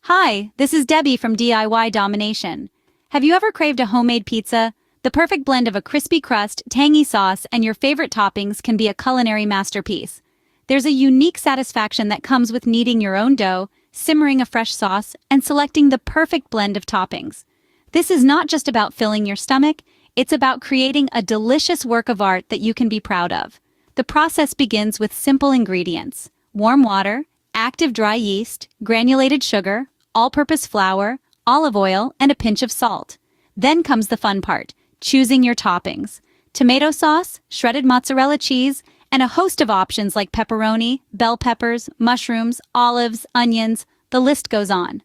Hi, this is Debbie from DIY Domination. Have you ever craved a homemade pizza? The perfect blend of a crispy crust, tangy sauce, and your favorite toppings can be a culinary masterpiece. There's a unique satisfaction that comes with kneading your own dough, simmering a fresh sauce, and selecting the perfect blend of toppings. This is not just about filling your stomach, it's about creating a delicious work of art that you can be proud of. The process begins with simple ingredients: warm water, active dry yeast, granulated sugar, all-purpose flour, olive oil, and a pinch of salt. Then comes the fun part, choosing your toppings: tomato sauce, shredded mozzarella cheese, and a host of options like pepperoni, bell peppers, mushrooms, olives, onions, the list goes on.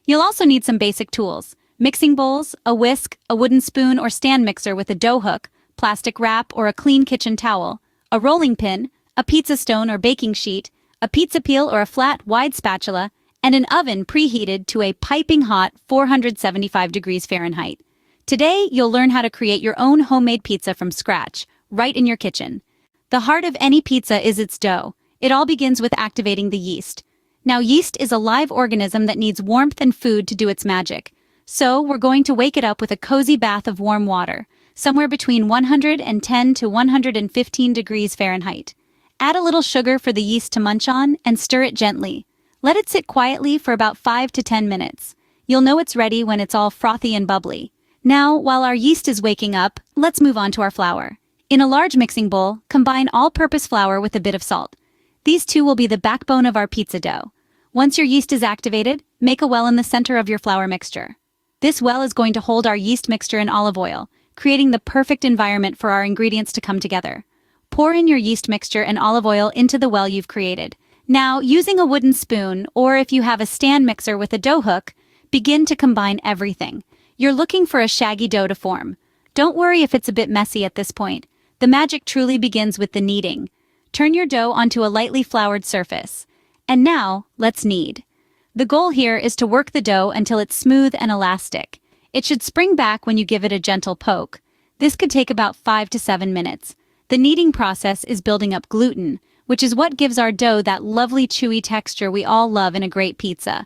You'll also need some basic tools: mixing bowls, a whisk, a wooden spoon or stand mixer with a dough hook, plastic wrap or a clean kitchen towel, a rolling pin, a pizza stone or baking sheet, a pizza peel or a flat, wide spatula, and an oven preheated to a piping hot 475 degrees Fahrenheit. Today, you'll learn how to create your own homemade pizza from scratch, right in your kitchen. The heart of any pizza is its dough. It all begins with activating the yeast. Now, yeast is a live organism that needs warmth and food to do its magic. So, we're going to wake it up with a cozy bath of warm water, somewhere between 110 to 115 degrees Fahrenheit. Add a little sugar for the yeast to munch on and stir it gently. Let it sit quietly for about 5 to 10 minutes. You'll know it's ready when it's all frothy and bubbly. Now, while our yeast is waking up, let's move on to our flour. In a large mixing bowl, combine all-purpose flour with a bit of salt. These two will be the backbone of our pizza dough. Once your yeast is activated, make a well in the center of your flour mixture. This well is going to hold our yeast mixture in olive oil, creating the perfect environment for our ingredients to come together. Pour in your yeast mixture and olive oil into the well you've created. Now, using a wooden spoon, or if you have a stand mixer with a dough hook, begin to combine everything. You're looking for a shaggy dough to form. Don't worry if it's a bit messy at this point. The magic truly begins with the kneading. Turn your dough onto a lightly floured surface. And now, let's knead. The goal here is to work the dough until it's smooth and elastic. It should spring back when you give it a gentle poke. This could take about 5 to 7 minutes. The kneading process is building up gluten, which is what gives our dough that lovely chewy texture we all love in a great pizza.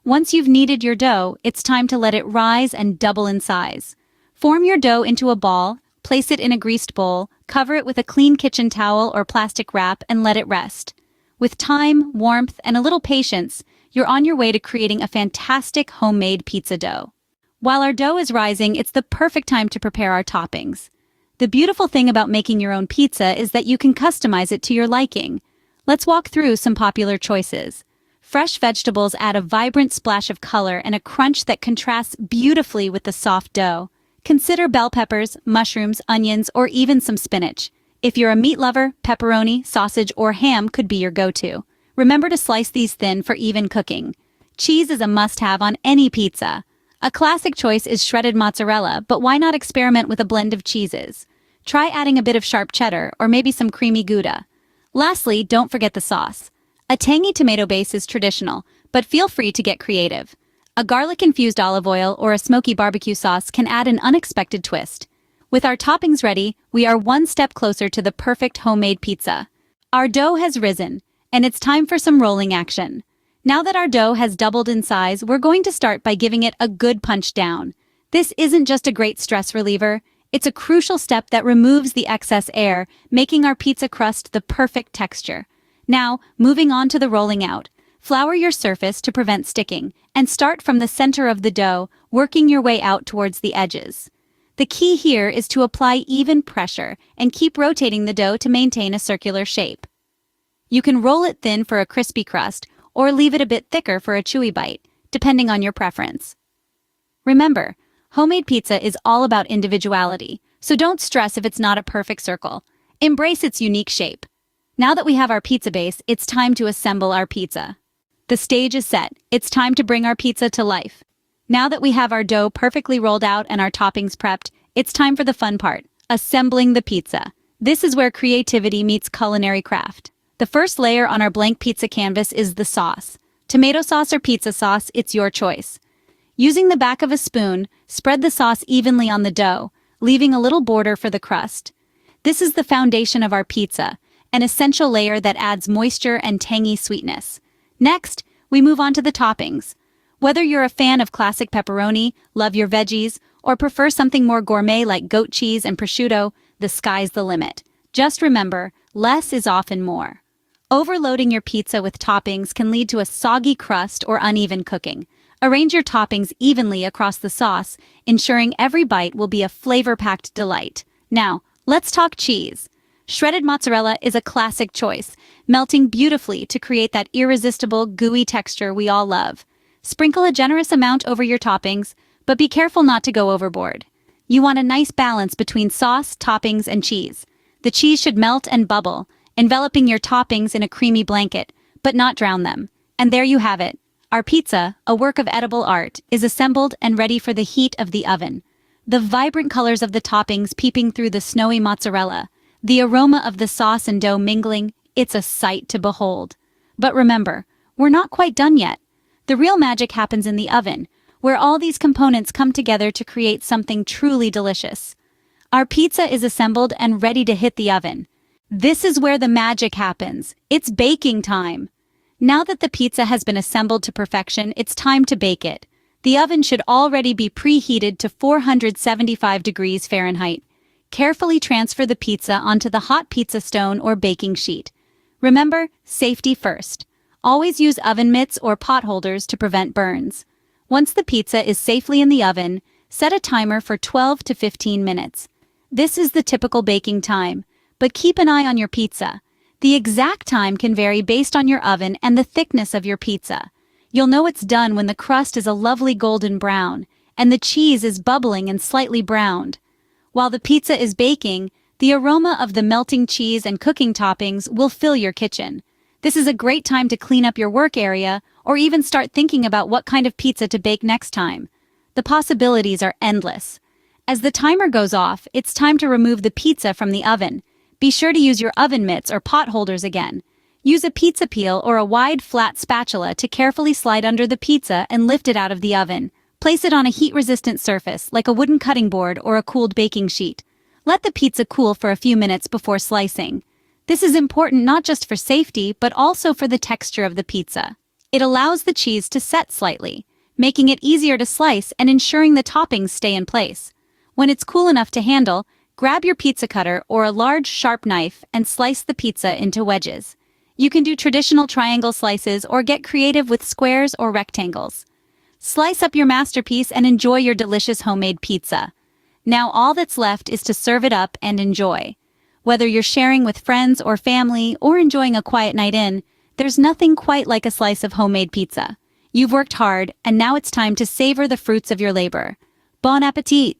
Once you've kneaded your dough, it's time to let it rise and double in size. Form your dough into a ball, place it in a greased bowl, cover it with a clean kitchen towel or plastic wrap, and let it rest. With time, warmth, and a little patience, you're on your way to creating a fantastic homemade pizza dough. While our dough is rising, it's the perfect time to prepare our toppings. The beautiful thing about making your own pizza is that you can customize it to your liking. Let's walk through some popular choices. Fresh vegetables add a vibrant splash of color and a crunch that contrasts beautifully with the soft dough. Consider bell peppers, mushrooms, onions, or even some spinach. If you're a meat lover, pepperoni, sausage, or ham could be your go-to. Remember to slice these thin for even cooking. Cheese is a must-have on any pizza. A classic choice is shredded mozzarella, but why not experiment with a blend of cheeses? Try adding a bit of sharp cheddar or maybe some creamy Gouda. Lastly, don't forget the sauce. A tangy tomato base is traditional, but feel free to get creative. A garlic-infused olive oil or a smoky barbecue sauce can add an unexpected twist. With our toppings ready, we are one step closer to the perfect homemade pizza. Our dough has risen, and it's time for some rolling action. Now that our dough has doubled in size, we're going to start by giving it a good punch down. This isn't just a great stress reliever, it's a crucial step that removes the excess air, making our pizza crust the perfect texture. Now, moving on to the rolling out. Flour your surface to prevent sticking, and start from the center of the dough, working your way out towards the edges. The key here is to apply even pressure and keep rotating the dough to maintain a circular shape. You can roll it thin for a crispy crust, or leave it a bit thicker for a chewy bite, depending on your preference. Remember, homemade pizza is all about individuality, so don't stress if it's not a perfect circle. Embrace its unique shape. Now that we have our pizza base, it's time to assemble our pizza. The stage is set. It's time to bring our pizza to life. Now that we have our dough perfectly rolled out and our toppings prepped, it's time for the fun part, assembling the pizza. This is where creativity meets culinary craft. The first layer on our blank pizza canvas is the sauce. Tomato sauce or pizza sauce, it's your choice. Using the back of a spoon, spread the sauce evenly on the dough, leaving a little border for the crust. This is the foundation of our pizza, an essential layer that adds moisture and tangy sweetness. Next, we move on to the toppings. Whether you're a fan of classic pepperoni, love your veggies, or prefer something more gourmet like goat cheese and prosciutto, the sky's the limit. Just remember, less is often more. Overloading your pizza with toppings can lead to a soggy crust or uneven cooking. Arrange your toppings evenly across the sauce, ensuring every bite will be a flavor-packed delight. Now, let's talk cheese. Shredded mozzarella is a classic choice, melting beautifully to create that irresistible, gooey texture we all love. Sprinkle a generous amount over your toppings, but be careful not to go overboard. You want a nice balance between sauce, toppings, and cheese. The cheese should melt and bubble, enveloping your toppings in a creamy blanket, but not drown them. And there you have it. Our pizza, a work of edible art, is assembled and ready for the heat of the oven. The vibrant colors of the toppings peeping through the snowy mozzarella, the aroma of the sauce and dough mingling, it's a sight to behold. But remember, we're not quite done yet. The real magic happens in the oven, where all these components come together to create something truly delicious. Our pizza is assembled and ready to hit the oven. This is where the magic happens. It's baking time. Now that the pizza has been assembled to perfection, it's time to bake it. The oven should already be preheated to 475 degrees Fahrenheit. Carefully transfer the pizza onto the hot pizza stone or baking sheet. Remember, safety first. Always use oven mitts or pot holders to prevent burns. Once the pizza is safely in the oven, set a timer for 12 to 15 minutes. This is the typical baking time, but keep an eye on your pizza. The exact time can vary based on your oven and the thickness of your pizza. You'll know it's done when the crust is a lovely golden brown, and the cheese is bubbling and slightly browned. While the pizza is baking, the aroma of the melting cheese and cooking toppings will fill your kitchen. This is a great time to clean up your work area or even start thinking about what kind of pizza to bake next time. The possibilities are endless. As the timer goes off, it's time to remove the pizza from the oven. Be sure to use your oven mitts or pot holders again. Use a pizza peel or a wide, flat spatula to carefully slide under the pizza and lift it out of the oven. Place it on a heat-resistant surface, like a wooden cutting board or a cooled baking sheet. Let the pizza cool for a few minutes before slicing. This is important not just for safety, but also for the texture of the pizza. It allows the cheese to set slightly, making it easier to slice and ensuring the toppings stay in place. When it's cool enough to handle, grab your pizza cutter or a large, sharp knife and slice the pizza into wedges. You can do traditional triangle slices or get creative with squares or rectangles. Slice up your masterpiece and enjoy your delicious homemade pizza. Now all that's left is to serve it up and enjoy. Whether you're sharing with friends or family or enjoying a quiet night in, there's nothing quite like a slice of homemade pizza. You've worked hard, and now it's time to savor the fruits of your labor. Bon appetit!